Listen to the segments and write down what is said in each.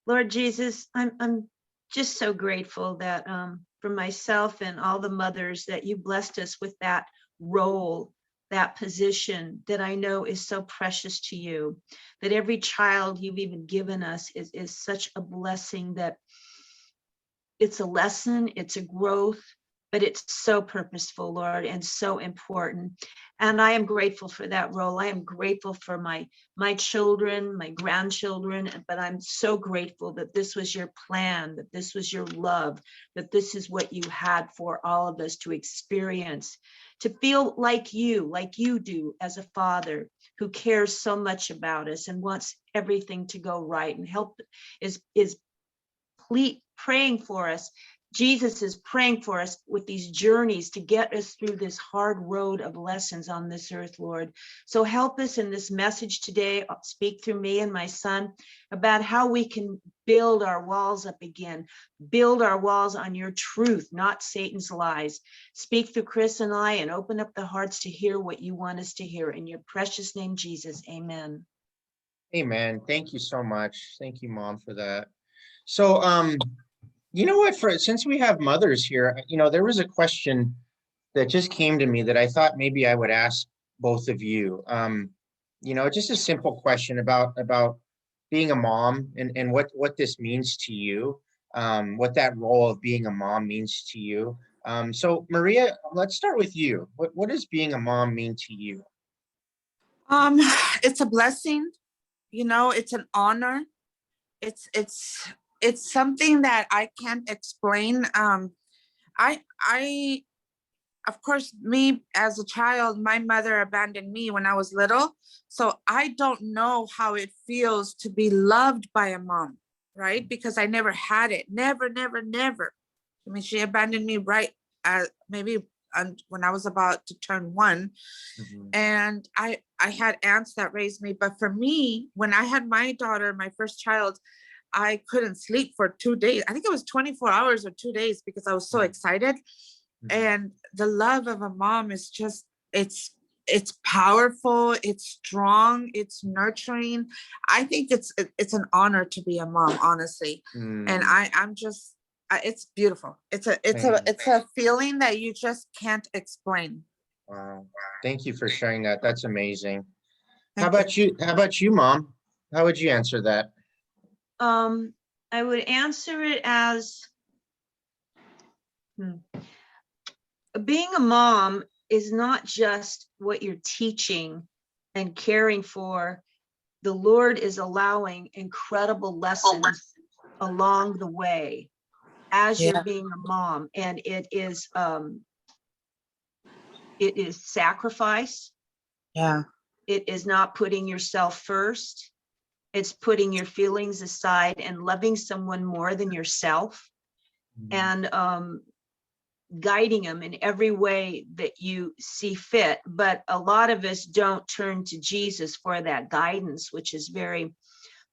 Lord Jesus, I'm just so grateful that for myself and all the mothers that you blessed us with that role, that position that I know is so precious to you, that every child you've even given us is such a blessing, that it's a lesson, it's a growth, but it's so purposeful, Lord, and so important. And I am grateful for that role. I am grateful for my children, my grandchildren, but I'm so grateful that this was your plan, that this was your love, that this is what you had for all of us to experience, to feel like you do as a father who cares so much about us and wants everything to go right and help is praying for us. Jesus is praying for us with these journeys to get us through this hard road of lessons on this earth, Lord. So help us in this message today. Speak through me and my son about how we can build our walls up again, build our walls on your truth, not Satan's lies. Speak through Chris and I and open up the hearts to hear what you want us to hear. In your precious name, Jesus, amen. Amen. Thank you so much. Thank you, Mom, for that. So, you know what, since we have mothers here, there was a question that just came to me that I thought maybe I would ask both of you. Just a simple question about being a mom and what this means to you, what that role of being a mom means to you. So Maria, let's start with you. What does being a mom mean to you? It's a blessing, it's an honor. It's something that I can't explain. I of course, me as a child, my mother abandoned me when I was little. So I don't know how it feels to be loved by a mom, right? Because I never had it. Never, never, never. I mean, she abandoned me right at maybe when I was about to turn 1. Mhm. And I had aunts that raised me. But for me, when I had my daughter, my first child, I couldn't sleep for 2 days. I think it was 24 hours or 2 days because I was so excited. And the love of a mom is just, it's powerful, it's strong, it's nurturing. I think it's an honor to be a mom, honestly. And I'm just, it's beautiful. It's a feeling that you just can't explain. Wow. Thank you for sharing that. That's amazing. Thank How about you, Mom? How would you answer that? I would answer it as being a mom is not just what you're teaching and caring for. The Lord is allowing incredible lessons along the way as you're being a mom, and it is sacrifice. Yeah. It is not putting yourself first. It's putting your feelings aside and loving someone more than yourself, and guiding them in every way that you see fit. But a lot of us don't turn to Jesus for that guidance, which is very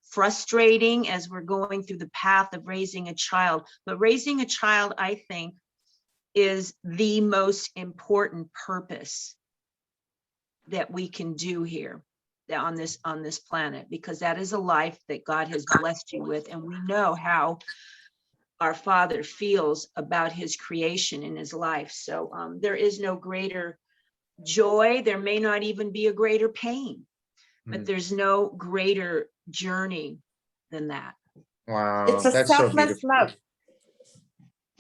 frustrating as we're going through the path of raising a child. But raising a child, I think, is the most important purpose that we can do here on this planet, because that is a life that God has blessed you with. And we know how our Father feels about his creation in his life. So there is no greater joy. There may not even be a greater pain, but there's no greater journey than that. Wow. It's a That's selfless love.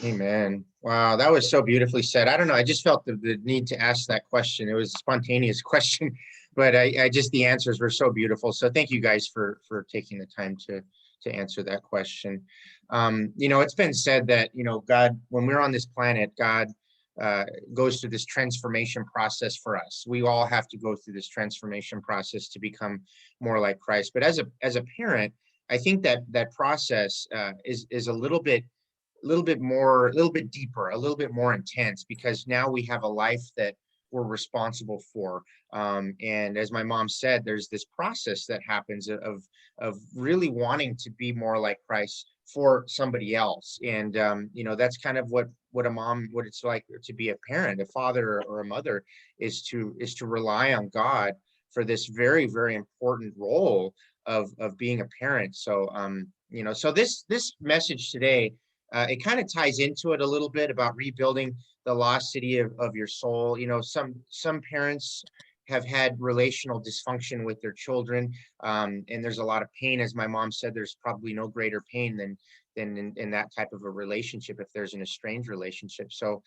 Amen. Wow, that was so beautifully said. I don't know. I just felt the need to ask that question. It was a spontaneous question, but I just, the answers were so beautiful. So thank you guys for taking the time to answer that question. It's been said that, God, when we're on this planet, God goes through this transformation process for us. We all have to go through this transformation process to become more like Christ. But as a parent, I think that process is a little bit more, a little bit deeper, a little bit more intense, because now we have a life that we're responsible for. And as my mom said, there's this process that happens of really wanting to be more like Christ for somebody else. And that's kind of what it's like to be a parent, a father or a mother, is to rely on God for this very, very important role of being a parent. So So this message today, it kind of ties into it a little bit about rebuilding the lost city of your soul. Some parents have had relational dysfunction with their children, and there's a lot of pain. As my mom said, there's probably no greater pain than in that type of a relationship, if there's an estranged relationship. So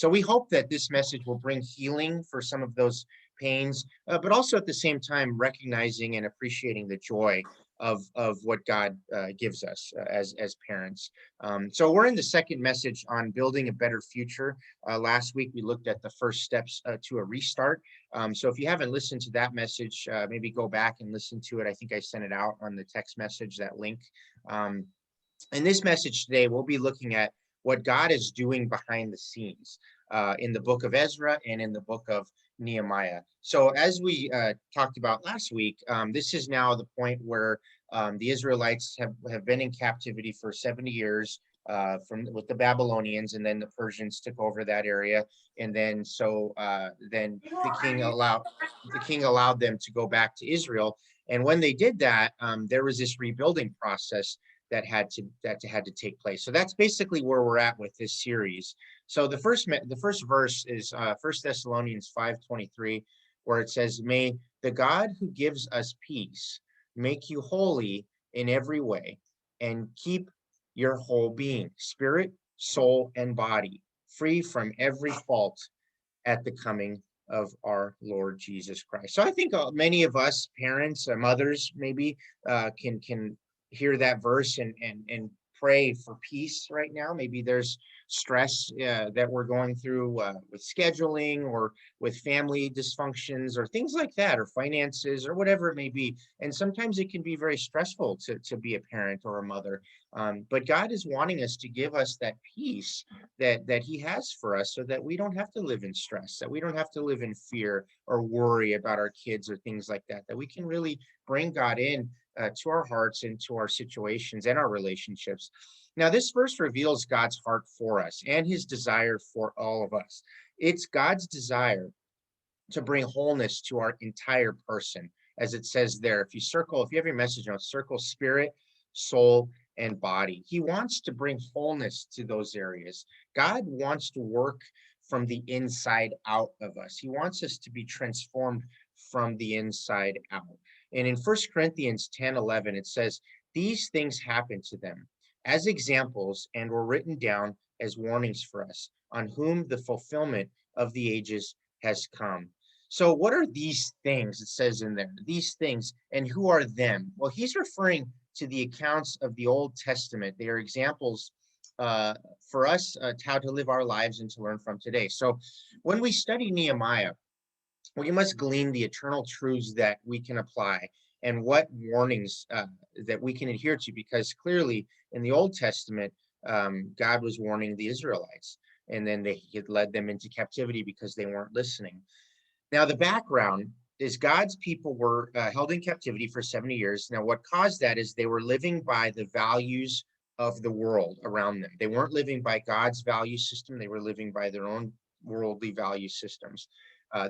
we hope that this message will bring healing for some of those pains, but also at the same time recognizing and appreciating the joy of what God gives us as parents. So we're in the second message on building a better future. Last week we looked at the first steps to a restart. So if you haven't listened to that message, maybe go back and listen to it. I think I sent it out on the text message, that link. In this message today, we'll be looking at what God is doing behind the scenes in the book of Ezra and in the book of Nehemiah. So as we talked about last week, this is now the point where the Israelites have been in captivity for 70 years with the Babylonians, and then the Persians took over that area. And then then the king allowed them to go back to Israel. And when they did that, there was this rebuilding process that had to take place. So that's basically where we're at with this series. So the first verse is 1 Thessalonians 5:23, where it says, "May the God who gives us peace make you holy in every way, and keep your whole being, spirit, soul, and body, free from every fault at the coming of our Lord Jesus Christ." So I think many of us, parents, mothers, maybe can hear that verse and pray for peace right now. Maybe there's stress that we're going through with scheduling or with family dysfunctions or things like that, or finances or whatever it may be. And sometimes it can be very stressful to be a parent or a mother. But God is wanting us to give us that peace that he has for us, so that we don't have to live in stress, that we don't have to live in fear or worry about our kids or things like that, that we can really bring God in to our hearts and to our situations and our relationships. Now, this verse reveals God's heart for us and his desire for all of us. It's God's desire to bring wholeness to our entire person, as it says there. If you have your message on, circle spirit, soul, and body. He wants to bring wholeness to those areas. God wants to work from the inside out of us. He wants us to be transformed from the inside out. And in 1 Corinthians 10:11, it says, "These things happened to them as examples and were written down as warnings for us, on whom the fulfillment of the ages has come." So what are these things? It says in there, these things, and who are them? Well, he's referring to the accounts of the Old Testament. They are examples for us how to live our lives and to learn from today. So when we study Nehemiah, we must glean the eternal truths that we can apply and what warnings that we can adhere to, because clearly in the Old Testament, God was warning the Israelites, and then he had led them into captivity because they weren't listening. Now, the background is God's people were held in captivity for 70 years. Now, what caused that is they were living by the values of the world around them. They weren't living by God's value system. They were living by their own worldly value systems.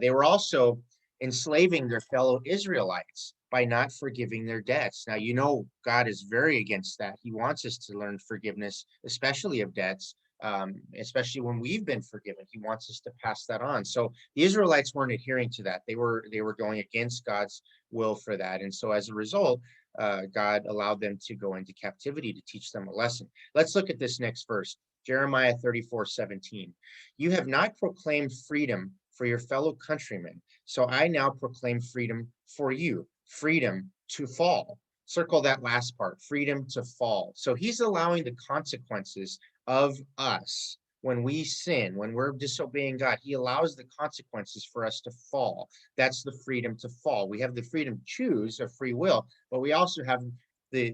They were also enslaving their fellow Israelites by not forgiving their debts. Now, God is very against that. He wants us to learn forgiveness, especially of debts, especially when we've been forgiven. He wants us to pass that on. So the Israelites weren't adhering to that. They were going against God's will for that. And so as a result, God allowed them to go into captivity to teach them a lesson. Let's look at this next verse, Jeremiah 34:17. "You have not proclaimed freedom for your fellow countrymen, so I now proclaim freedom for you, freedom to fall." Circle that last part, freedom to fall. So he's allowing the consequences of us when we sin, when we're disobeying God. He allows the consequences for us to fall. That's the freedom to fall. We have the freedom to choose of free will, but we also have the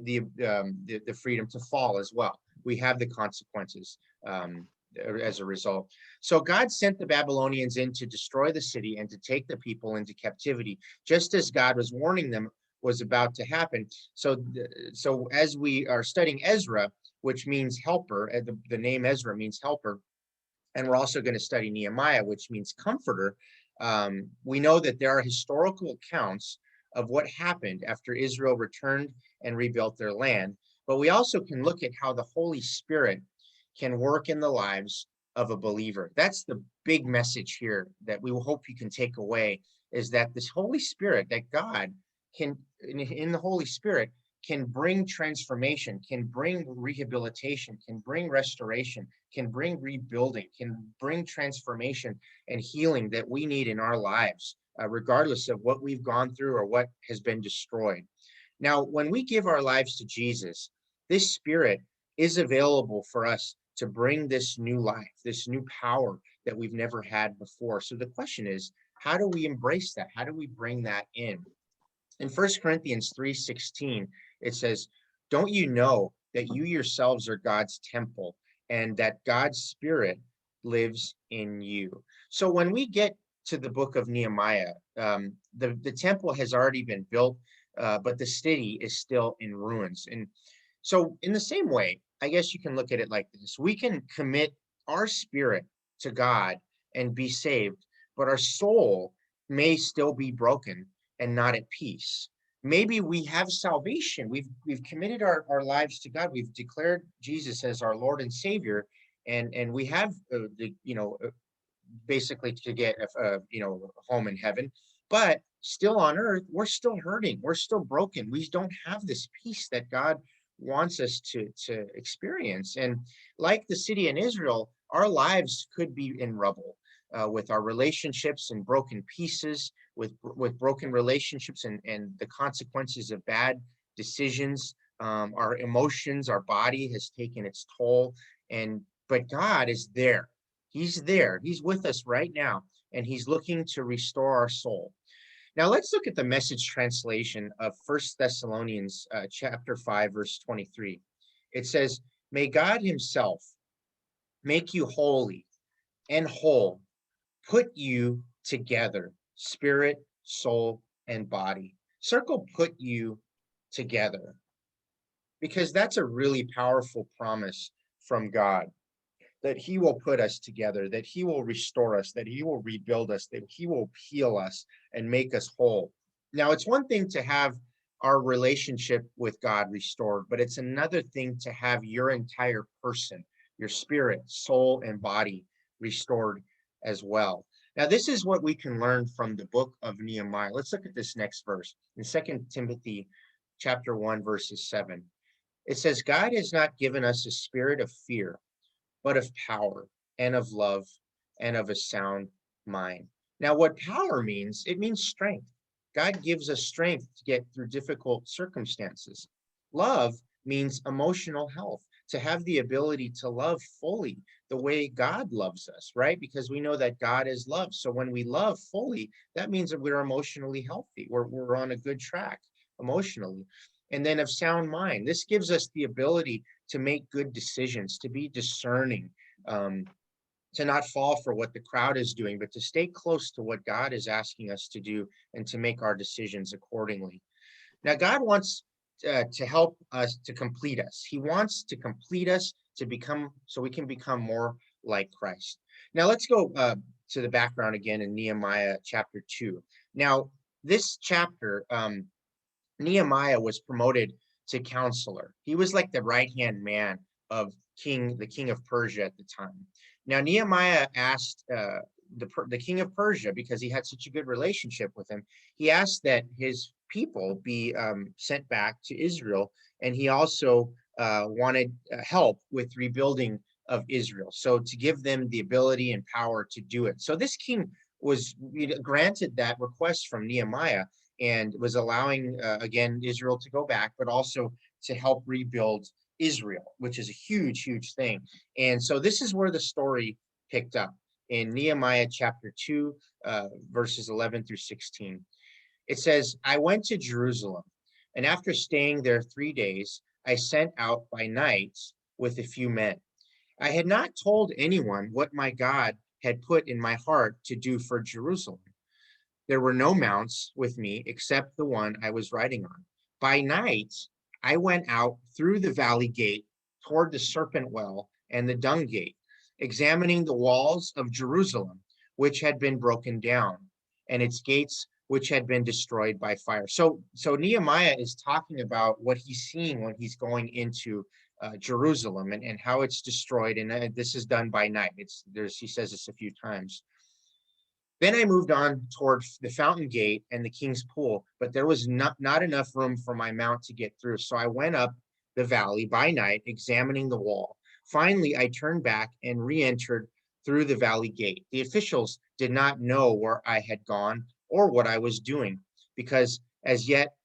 freedom to fall as well. We have the consequences as a result. So God sent the Babylonians in to destroy the city and to take the people into captivity, just as God was warning them was about to happen. So as we are studying Ezra, which means helper, the name Ezra means helper, and we're also going to study Nehemiah, which means comforter, we know that there are historical accounts of what happened after Israel returned and rebuilt their land. but we also can look at how the Holy Spirit can work in the lives of a believer. That's the big message here that we will hope you can take away, is that this Holy Spirit, that God can, in the Holy Spirit, can bring transformation, can bring rehabilitation, can bring restoration, can bring rebuilding, can bring transformation and healing that we need in our lives, regardless of what we've gone through or what has been destroyed. Now, when we give our lives to Jesus, this Spirit is available for us to bring this new life, this new power that we've never had before. So the question is, how do we embrace that? How do we bring that in? In 1 Corinthians 3:16, it says, don't you know that you yourselves are God's temple and that God's Spirit lives in you? So when we get to the book of Nehemiah, the temple has already been built, but the city is still in ruins. And so in the same way, I guess you can look at it like this. We can commit our spirit to God and be saved, but our soul may still be broken and not at peace. Maybe we have salvation. We've committed our lives to God. We've declared Jesus as our Lord and Savior, and we have basically to get a home in heaven. But still on earth, we're still hurting. We're still broken. We don't have this peace that God wants us to experience. And like the city in Israel, our lives could be in rubble, with our relationships in broken pieces, with broken relationships and the consequences of bad decisions. Our emotions, our body has taken its toll, but God is there. He's there. He's with us right now, and he's looking to restore our soul. Now let's look at the Message translation of 1 Thessalonians chapter 5, verse 23. It says, may God himself make you holy and whole, put you together, spirit, soul, and body. Circle put you together, because that's a really powerful promise from God, that he will put us together, that he will restore us, that he will rebuild us, that he will heal us and make us whole. Now, it's one thing to have our relationship with God restored, but it's another thing to have your entire person, your spirit, soul, and body restored as well. Now, this is what we can learn from the book of Nehemiah. Let's look at this next verse in 2 Timothy chapter 1, verses 7. It says, God has not given us a spirit of fear, but of power and of love and of a sound mind. Now, what power means, it means strength. God gives us strength to get through difficult circumstances. Love means emotional health, to have the ability to love fully the way God loves us, right? Because we know that God is love. So when we love fully, that means that we're emotionally healthy. We're on a good track emotionally. And then of sound mind, this gives us the ability to make good decisions, to be discerning, to not fall for what the crowd is doing, but to stay close to what God is asking us to do and to make our decisions accordingly. Now, God wants to help us, to complete us. He wants to complete us to become, so we can become more like Christ. Now, let's go to the background again in Nehemiah chapter 2. Now, this chapter, Nehemiah was promoted to counselor. He was like the right-hand man of the king of Persia at the time. Now, Nehemiah asked the king of Persia, because he had such a good relationship with him, he asked that his people be sent back to Israel, and he also wanted help with rebuilding of Israel, so to give them the ability and power to do it. So this king was granted that request from Nehemiah, and was allowing, again, Israel to go back, but also to help rebuild Israel, which is a huge, huge thing. And so this is where the story picked up in Nehemiah chapter 2, verses 11 through 16. It says, I went to Jerusalem, and after staying there 3 days, I sent out by night with a few men. I had not told anyone what my God had put in my heart to do for Jerusalem. There were no mounts with me except the one I was riding on. By night, I went out through the valley gate toward the serpent well and the dung gate, examining the walls of Jerusalem, which had been broken down, and its gates, which had been destroyed by fire. So Nehemiah is talking about what he's seeing when he's going into Jerusalem, and how it's destroyed. And this is done by night. He says this a few times. Then I moved on toward the fountain gate and the king's pool, but there was not enough room for my mount to get through. So I went up the valley by night, examining the wall. Finally, I turned back and re-entered through the valley gate. The officials did not know where I had gone or what I was doing, because as yet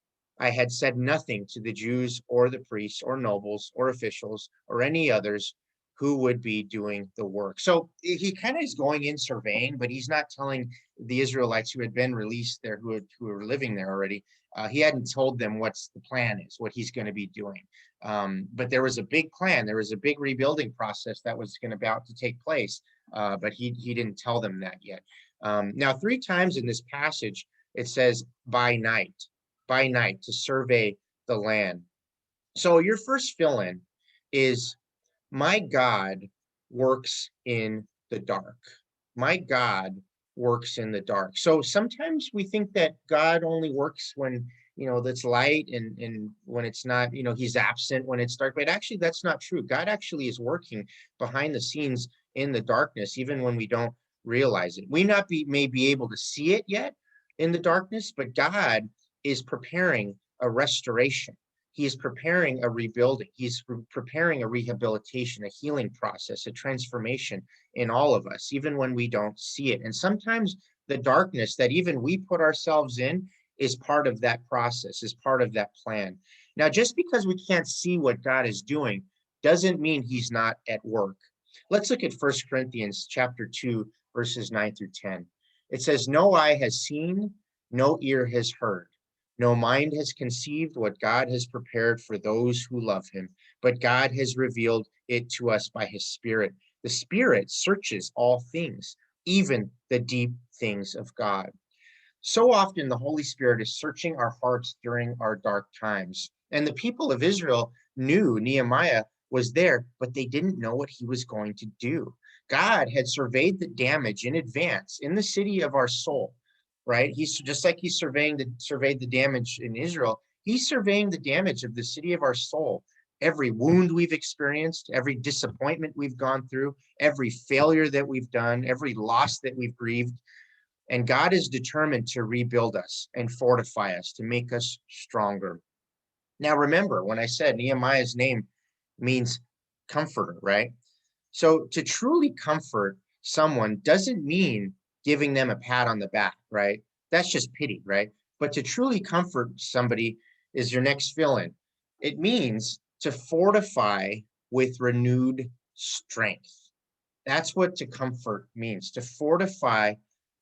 I had said nothing to the Jews or the priests or nobles or officials or any others who would be doing the work. So he kind of is going in surveying, but he's not telling the Israelites who had been released there, who were living there already. He hadn't told them what's the plan is, what he's going to be doing. But there was a big plan. There was a big rebuilding process that was about to take place, but he didn't tell them that yet. Now, 3 times in this passage, it says by night, to survey the land. So your first fill-in is, my God works in the dark. My God works in the dark. So sometimes we think that God only works when, that's light, and when it's not, he's absent when it's dark. But actually, that's not true. God actually is working behind the scenes in the darkness, even when we don't realize it. We may be able to see it yet in the darkness, but God is preparing a restoration. He is preparing a rebuilding. He's preparing a rehabilitation, a healing process, a transformation in all of us, even when we don't see it. And sometimes the darkness that even we put ourselves in is part of that process, is part of that plan. Now, just because we can't see what God is doing doesn't mean he's not at work. Let's look at 1 Corinthians chapter 2, verses 9 through 10. It says, no eye has seen, no ear has heard, no mind has conceived what God has prepared for those who love him, but God has revealed it to us by his Spirit. The Spirit searches all things, even the deep things of God. So often the Holy Spirit is searching our hearts during our dark times. And the people of Israel knew Nehemiah was there, but they didn't know what he was going to do. God had surveyed the damage in advance in the city of our soul. Right? He's just like he surveyed the damage in Israel. He's surveying the damage of the city of our soul. Every wound we've experienced, every disappointment we've gone through, every failure that we've done, every loss that we've grieved. And God is determined to rebuild us and fortify us, to make us stronger. Now, remember, when I said Nehemiah's name means comforter, right? So to truly comfort someone doesn't mean giving them a pat on the back, right? That's just pity, right? But to truly comfort somebody is your next fill-in. It means to fortify with renewed strength. That's what to comfort means, to fortify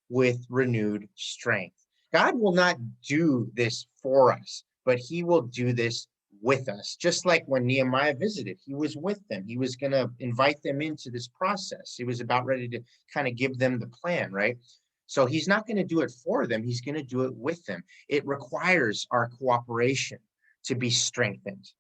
with renewed strength. God will not do this for us, but he will do this with us. Just like when Nehemiah visited, he was with them. He was going to invite them into this process. He was about ready to kind of give them the plan, right? So he's not going to do it for them. He's going to do it with them. It requires our cooperation to be strengthened.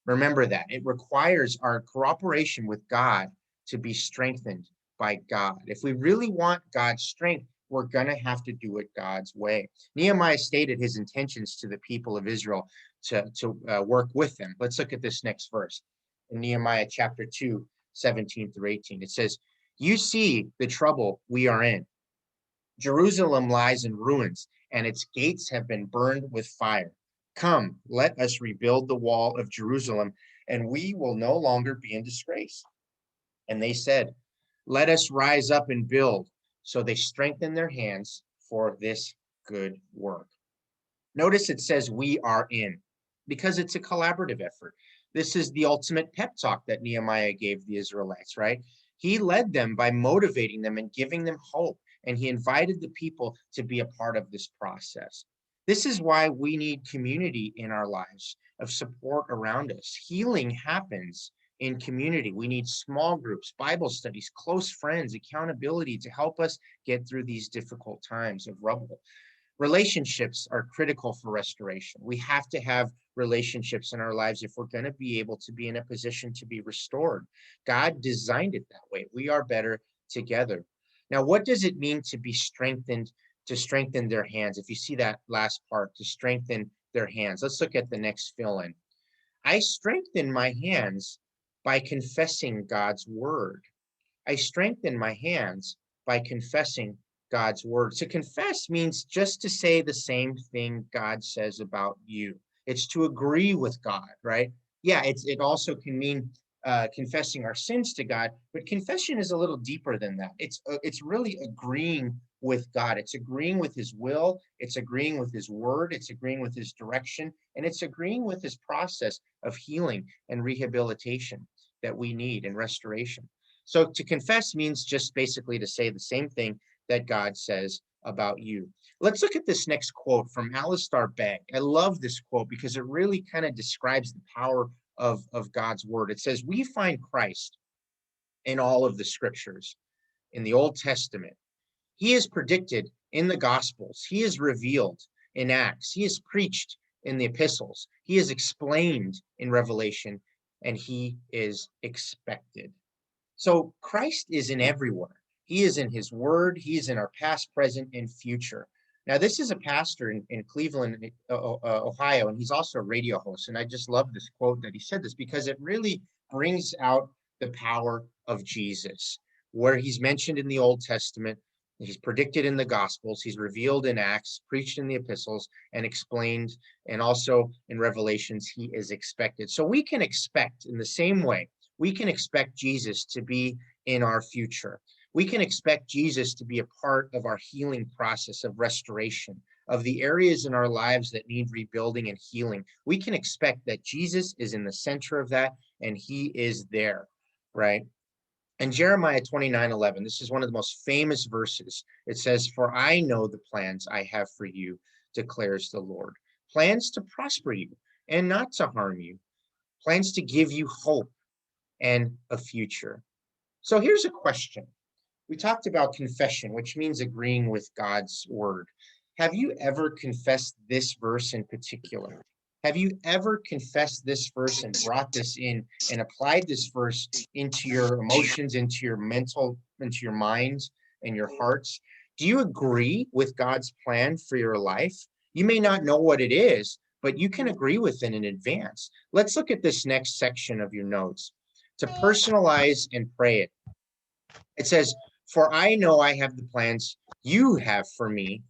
Remember that. It requires our cooperation with God to be strengthened by God. If we really want God's strength, we're going to have to do it God's way. Nehemiah stated his intentions to the people of Israel to work with them. Let's look at this next verse in Nehemiah chapter 2, 17 through 18. It says, you see the trouble we are in. Jerusalem lies in ruins, and its gates have been burned with fire. Come, let us rebuild the wall of Jerusalem, and we will no longer be in disgrace. And they said, let us rise up and build. So they strengthened their hands for this good work. Notice it says we are in, because it's a collaborative effort. This is the ultimate pep talk that Nehemiah gave the Israelites, right? He led them by motivating them and giving them hope, and he invited the people to be a part of this process. This is why we need community in our lives, of support around us. Healing happens in community. We need small groups, Bible studies, close friends, accountability to help us get through these difficult times of rubble. Relationships are critical for restoration. We have to have relationships in our lives if we're going to be able to be in a position to be restored. God designed it that way. We are better together. Now, what does it mean to be strengthened to strengthen their hands. If you see that last part, to strengthen their hands. Let's look at the next fill-in. I strengthen my hands by confessing God's word. I strengthen my hands by confessing God's word. To confess means just to say the same thing God says about you. It's to agree with God, right? Yeah, it also can mean confessing our sins to God, but confession is a little deeper than that. It's really agreeing with God. It's agreeing with His will. It's agreeing with His word. It's agreeing with His direction, and it's agreeing with His process of healing and rehabilitation that we need and restoration. So to confess means just basically to say the same thing that God says about you. Let's look at this next quote from Alistair Begg. I love this quote because it really kind of describes the power of God's word. It says, we find Christ in all of the scriptures. In the Old Testament, He is predicted in the Gospels. He is revealed in Acts. He is preached in the epistles. He is explained in Revelation, and He is expected. So Christ is in everywhere. He is in His word. He is in our past, present, and future. Now, this is a pastor in Cleveland, Ohio, and he's also a radio host. And I just love this quote that he said this because it really brings out the power of Jesus, where He's mentioned in the Old Testament, He's predicted in the Gospels, He's revealed in Acts, preached in the epistles, and explained, and also in Revelations, He is expected. So we can expect in the same way, we can expect Jesus to be in our future. We can expect Jesus to be a part of our healing process of restoration, of the areas in our lives that need rebuilding and healing. We can expect that Jesus is in the center of that, and He is there, right? And Jeremiah 29:11, this is one of the most famous verses. It says, for I know the plans I have for you, declares the Lord. Plans to prosper you and not to harm you. Plans to give you hope and a future. So here's a question. We talked about confession, which means agreeing with God's word. Have you ever confessed this verse in particular? Have you ever confessed this verse and brought this in and applied this verse into your emotions, into your mental, into your minds and your hearts? Do you agree with God's plan for your life? You may not know what it is, but you can agree with it in advance. Let's look at this next section of your notes. To personalize and pray it. It says, for I know I have the plans you have for me,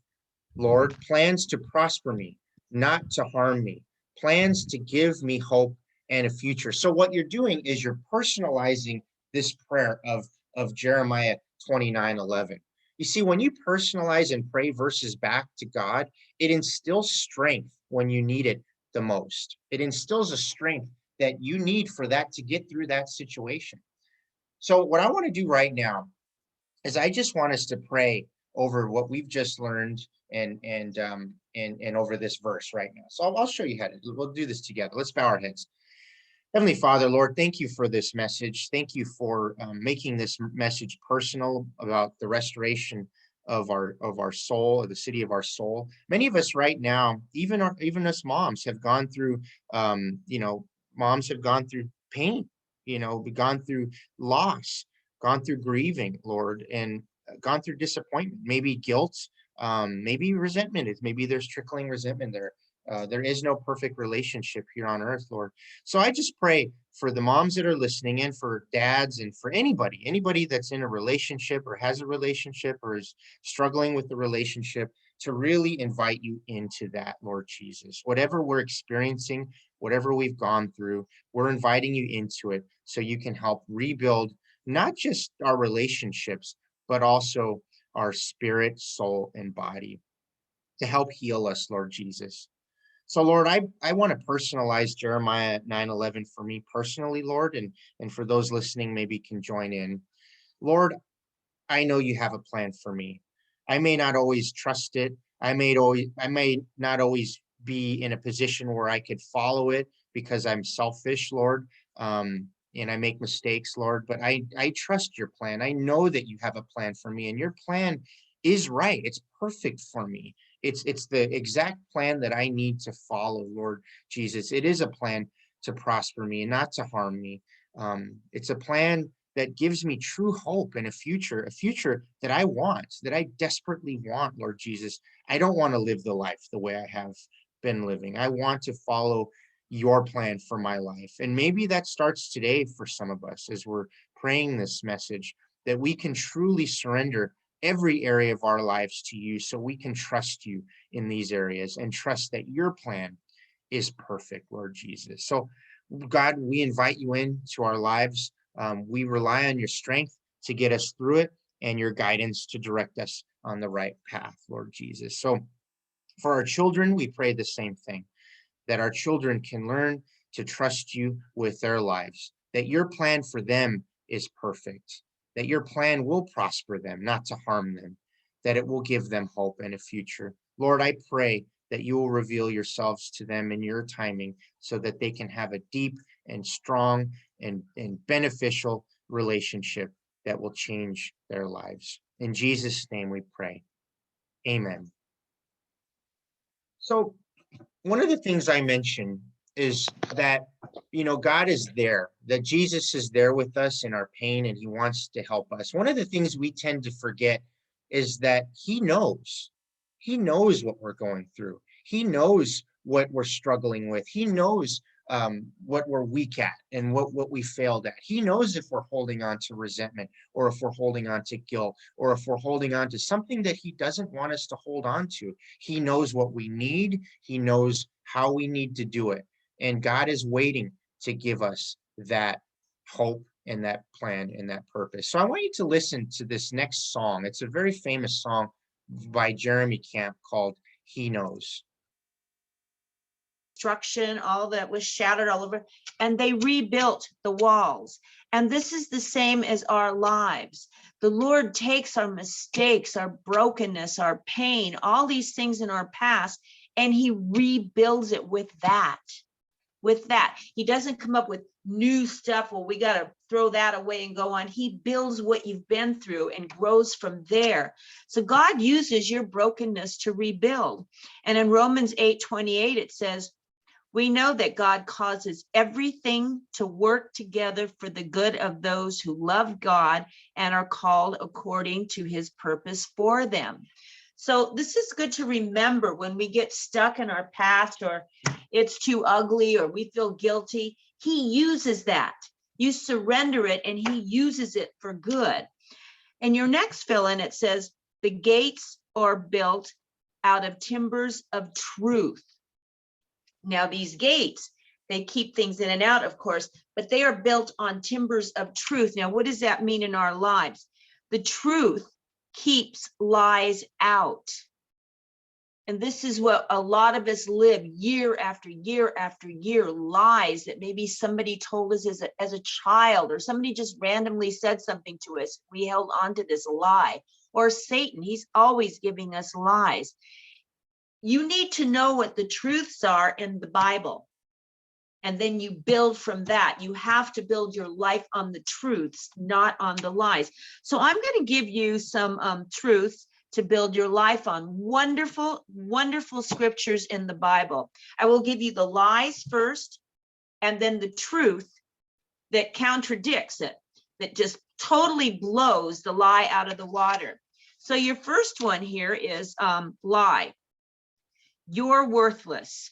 Lord, plans to prosper me, not to harm me, plans to give me hope and a future. So what you're doing is you're personalizing this prayer of Jeremiah 29:11. You see, when you personalize and pray verses back to God, it instills strength when you need it the most. It instills a strength that you need for that to get through that situation. So what I want to do right now is I just want us to pray over what we've just learned and over this verse right now. So I'll show you how to. We'll do this together. Let's bow our heads. Heavenly Father, Lord, thank you for this message. Thank you for making this message personal about the restoration of our soul, of the city of our soul. Many of us right now, even us moms, have gone through, moms have gone through pain. We've gone through loss, gone through grieving, Lord, and gone through disappointment, maybe guilt, maybe resentment. Maybe there's trickling resentment there. There is no perfect relationship here on earth, Lord. So I just pray for the moms that are listening and for dads and for anybody that's in a relationship or has a relationship or is struggling with the relationship, to really invite you into that, Lord Jesus. Whatever we're experiencing, whatever we've gone through, we're inviting you into it so you can help rebuild not just our relationships, but also our spirit, soul, and body, to help heal us, Lord Jesus. So, Lord, I want to personalize Jeremiah 9:11 for me personally, Lord, and for those listening, maybe can join in. Lord, I know you have a plan for me. I may not always trust it. I may not always be in a position where I could follow it because I'm selfish, Lord. And I make mistakes, Lord, but I trust your plan. I know that you have a plan for me, and your plan is right. It's perfect for me. It's the exact plan that I need to follow, Lord Jesus. It is a plan to prosper me and not to harm me. It's a plan that gives me true hope and a future that I want, that I desperately want, Lord Jesus. I don't want to live the life the way I have been living. I want to follow your plan for my life. And maybe that starts today for some of us as we're praying this message, that we can truly surrender every area of our lives to you so we can trust you in these areas and trust that your plan is perfect, Lord Jesus. So God, we invite you into our lives. We rely on your strength to get us through it and your guidance to direct us on the right path, Lord Jesus. So for our children, we pray the same thing, that our children can learn to trust you with their lives, that your plan for them is perfect, that your plan will prosper them, not to harm them, that it will give them hope and a future. Lord, I pray that you will reveal yourselves to them in your timing so that they can have a deep and strong and beneficial relationship that will change their lives. In Jesus' name we pray. Amen. So one of the things I mentioned is that, God is there, that Jesus is there with us in our pain and he wants to help us. One of the things we tend to forget is that he knows what we're going through. He knows what we're struggling with. He knows what we're weak at and what we failed at. He knows if we're holding on to resentment, or if we're holding on to guilt, or if we're holding on to something that he doesn't want us to hold on to. He knows what we need. He knows how we need to do it. And God is waiting to give us that hope and that plan and that purpose. So I want you to listen to this next song. It's a very famous song by Jeremy Camp called He Knows. Destruction, all that was shattered all over, and they rebuilt the walls. And this is the same as our lives. The Lord takes our mistakes, our brokenness, our pain, all these things in our past, and he rebuilds it with that. He doesn't come up with new stuff. Well, we got to throw that away and go on. He builds what you've been through and grows from there. So God uses your brokenness to rebuild. And in Romans 8:28, it says, we know that God causes everything to work together for the good of those who love God and are called according to his purpose for them. So this is good to remember when we get stuck in our past, or it's too ugly, or we feel guilty. He uses that. You surrender it and he uses it for good. And your next fill-in, it says, the gates are built out of timbers of truth. Now these gates, they keep things in and out, of course, but they are built on timbers of truth. Now, what does that mean in our lives? The truth keeps lies out. And this is what a lot of us live year after year after year, lies that maybe somebody told us as a child, or somebody just randomly said something to us. We held on to this lie. Or Satan, he's always giving us lies. You need to know what the truths are in the Bible, and then you build from that. You have to build your life on the truths, not on the lies. So I'm going to give you some truths to build your life on. Wonderful, wonderful scriptures in the Bible. I will give you the lies first, and then the truth that contradicts it, that just totally blows the lie out of the water. So your first one here is lie. You're worthless.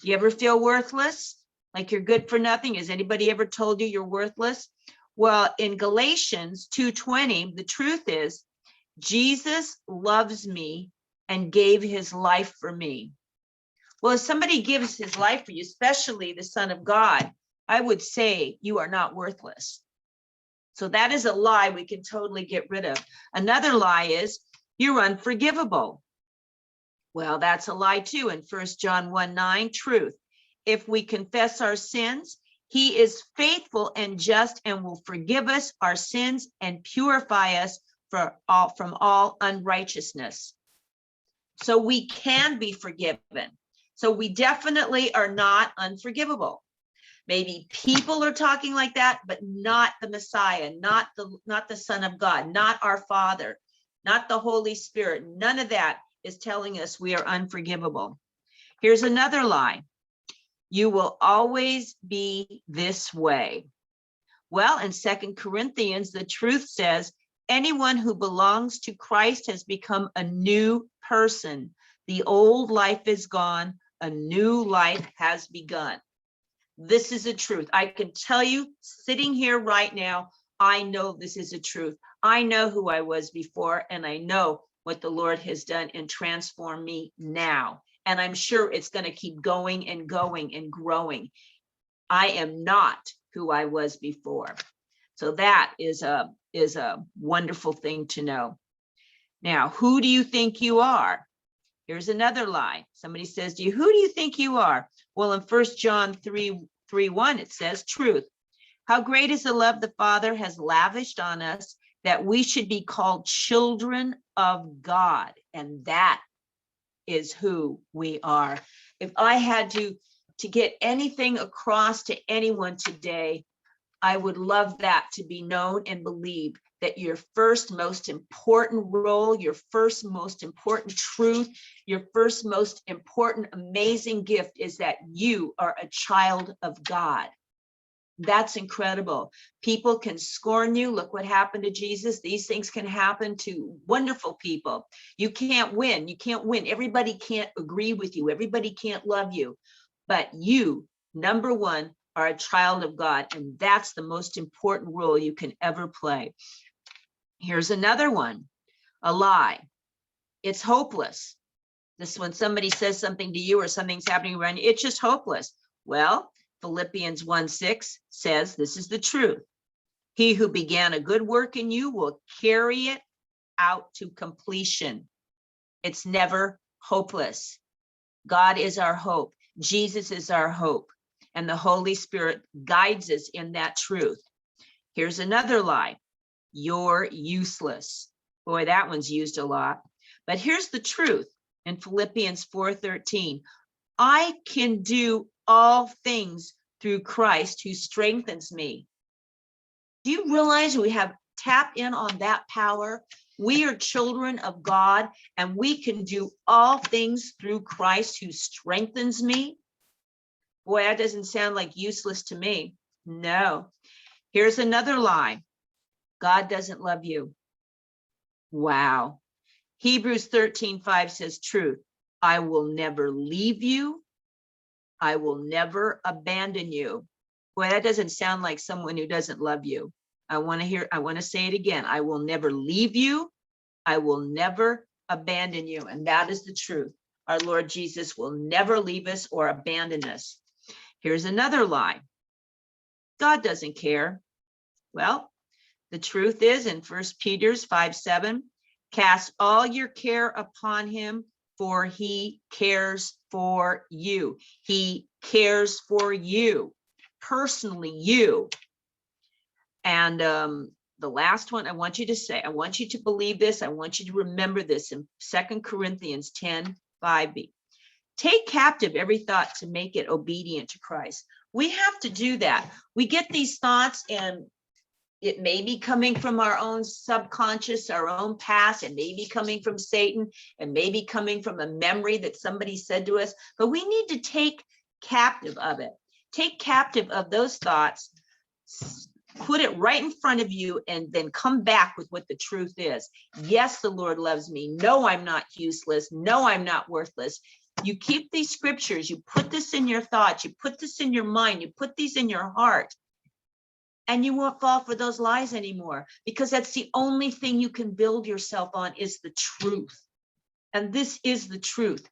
You ever feel worthless? Like you're good for nothing? Has anybody ever told you you're worthless? Well, in Galatians 2:20, the truth is, Jesus loves me and gave his life for me. Well, if somebody gives his life for you, especially the Son of God, I would say you are not worthless. So that is a lie we can totally get rid of. Another lie is you're unforgivable. Well, that's a lie too. In 1 John 1:9, truth. If we confess our sins, he is faithful and just and will forgive us our sins and purify us from all unrighteousness. So we can be forgiven. So we definitely are not unforgivable. Maybe people are talking like that, but not the Messiah, not the Son of God, not our Father, not the Holy Spirit. None of that is telling us we are unforgivable. Here's another lie. You will always be this way. Well, in 2 Corinthians, the truth says, anyone who belongs to Christ has become a new person. The old life is gone, a new life has begun. This is a truth. I can tell you, sitting here right now, I know this is a truth. I know who I was before, and I know what the Lord has done and transformed me now. And I'm sure it's going to keep going and going and growing. I am not who I was before. So that is a wonderful thing to know. Now, who do you think you are? Here's another lie. Somebody says to you, who do you think you are? Well, in 1 John 3:1, it says truth. How great is the love the Father has lavished on us that we should be called children of God. And that is who we are. If I had to get anything across to anyone today, I would love that to be known and believed, that your first most important role, your first most important truth, your first most important amazing gift is that you are a child of God. That's incredible. People can scorn you. Look what happened to Jesus. These things can happen to wonderful people. You can't win. You can't win. Everybody can't agree with you. Everybody can't love you. But you, number one, are a child of God. And that's the most important role you can ever play. Here's another one, a lie. It's hopeless. This, when somebody says something to you or something's happening around you, it's just hopeless. Well, Philippians 1:6 says, this is the truth. He who began a good work in you will carry it out to completion. It's never hopeless. God is our hope. Jesus is our hope. And the Holy Spirit guides us in that truth. Here's another lie. You're useless. Boy, that one's used a lot. But here's the truth in Philippians 4:13. I can do all things through Christ who strengthens me. Do you realize we have tapped in on that power? We are children of God, and we can do all things through Christ who strengthens me. Boy, that doesn't sound like useless to me. No. Here's another lie. God doesn't love you. Wow. Hebrews 13:5 says truth. I will never leave you. I will never abandon you. Boy, that doesn't sound like someone who doesn't love you. I want to say it again. I will never leave you. I will never abandon you. And that is the truth. Our Lord Jesus will never leave us or abandon us. Here's another lie. God doesn't care. Well, the truth is in 1 Peter 5:7, cast all your care upon him, for he cares for you. He cares for you, personally, you. And the last one I want you to say, I want you to believe this. I want you to remember this in 2 Corinthians 10:5b. Take captive every thought to make it obedient to Christ. We have to do that. We get these thoughts, and it may be coming from our own subconscious, our own past. It may be coming from Satan. It may be coming from a memory that somebody said to us, but we need to take captive of it. Take captive of those thoughts, put it right in front of you, and then come back with what the truth is. Yes, the Lord loves me. No, I'm not useless. No, I'm not worthless. You keep these scriptures, you put this in your thoughts, you put this in your mind, you put these in your heart, and you won't fall for those lies anymore, because that's the only thing you can build yourself on is the truth. And this is the truth.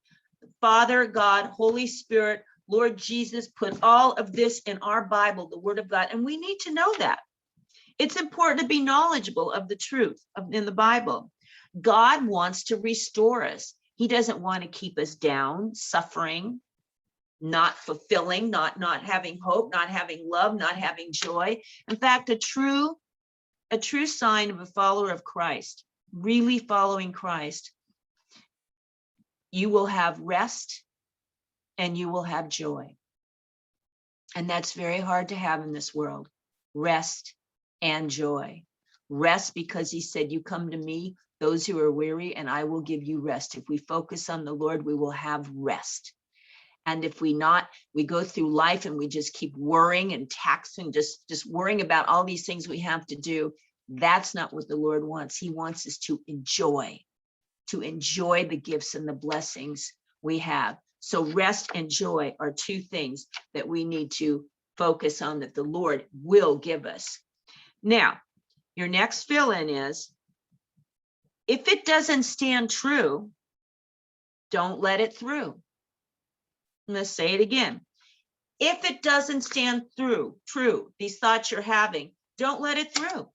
Father, God, Holy Spirit, Lord Jesus, put all of this in our Bible, the Word of God, and we need to know that. It's important to be knowledgeable of the truth in the Bible. God wants to restore us. He doesn't want to keep us down, suffering, not fulfilling, not having hope, not having love, not having joy. In fact, a true sign of a follower of Christ, really following Christ, you will have rest and you will have joy. And that's very hard to have in this world, rest and joy. Rest because he said, you come to me, those who are weary, and I will give you rest. If we focus on the Lord, we will have rest. And if we go through life and we just keep worrying and taxing, just worrying about all these things we have to do. That's not what the Lord wants. He wants us to enjoy the gifts and the blessings we have. So rest and joy are two things that we need to focus on, that the Lord will give us. Now, your next fill-in is, if it doesn't stand true, don't let it through. Let's say it again. If it doesn't stand true, these thoughts you're having, don't let it through.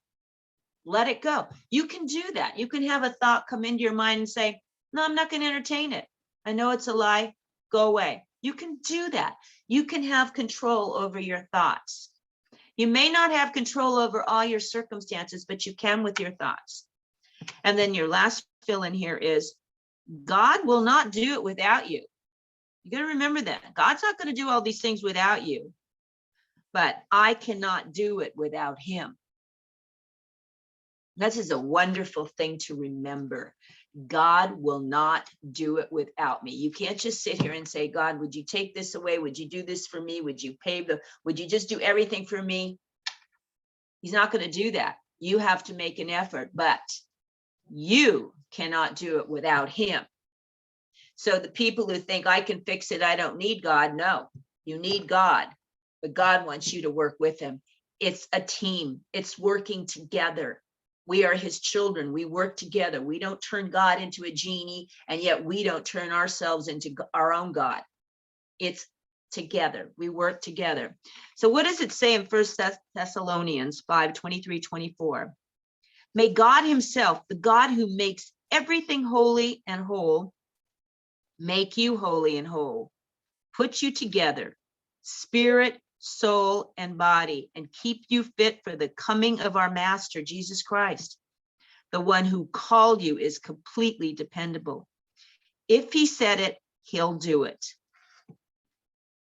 Let it go. You can do that. You can have a thought come into your mind and say, no, I'm not going to entertain it. I know it's a lie. Go away. You can do that. You can have control over your thoughts. You may not have control over all your circumstances, but you can with your thoughts. And then your last fill in here is, God will not do it without you. You got to remember that. God's not going to do all these things without you, but I cannot do it without him. This is a wonderful thing to remember. God will not do it without me. You can't just sit here and say, God, would you take this away? Would you do this for me? Would you would you just do everything for me? He's not going to do that. You have to make an effort, but you cannot do it without him. So the people who think I can fix it, I don't need God. No, you need God, but God wants you to work with him. It's a team. It's working together. We are his children. We work together. We don't turn God into a genie, and yet we don't turn ourselves into our own God. It's together. We work together. So what does it say in 1 Thessalonians 5:23-24? May God himself, the God who makes everything holy and whole, make you holy and whole, put you together, spirit, soul, and body, and keep you fit for the coming of our Master, Jesus Christ. The one who called you is completely dependable. If he said it, he'll do it.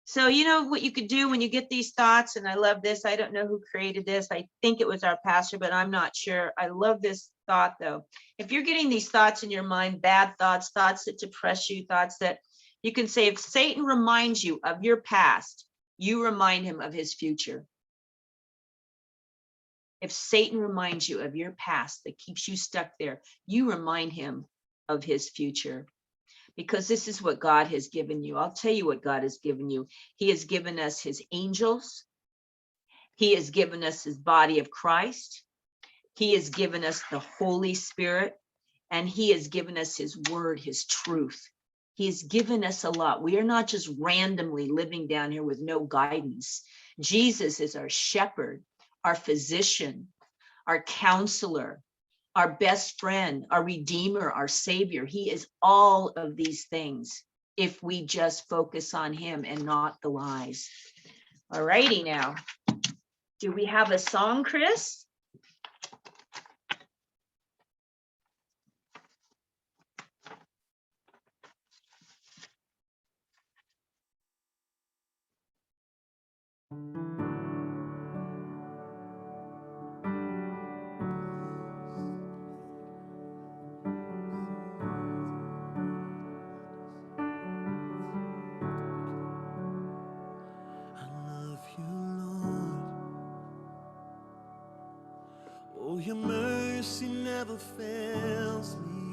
So you know what you could do when you get these thoughts, and I love this. I don't know who created this. I think it was our pastor, but I'm not sure. I love this thought though. If you're getting these thoughts in your mind, bad thoughts, thoughts that depress you, thoughts that you can say, if Satan reminds you of your past, you remind him of his future. If Satan reminds you of your past that keeps you stuck there, you remind him of his future. Because this is what God has given you. I'll tell you what God has given you. He has given us his angels. He has given us his body of Christ. He has given us the Holy Spirit. And he has given us his word, his truth. He has given us a lot. We are not just randomly living down here with no guidance. Jesus is our shepherd, our physician, our counselor, our best friend, our redeemer, our savior. He is all of these things if we just focus on him and not the lies. All righty now. Do we have a song, Chris? Oh, your mercy never fails me.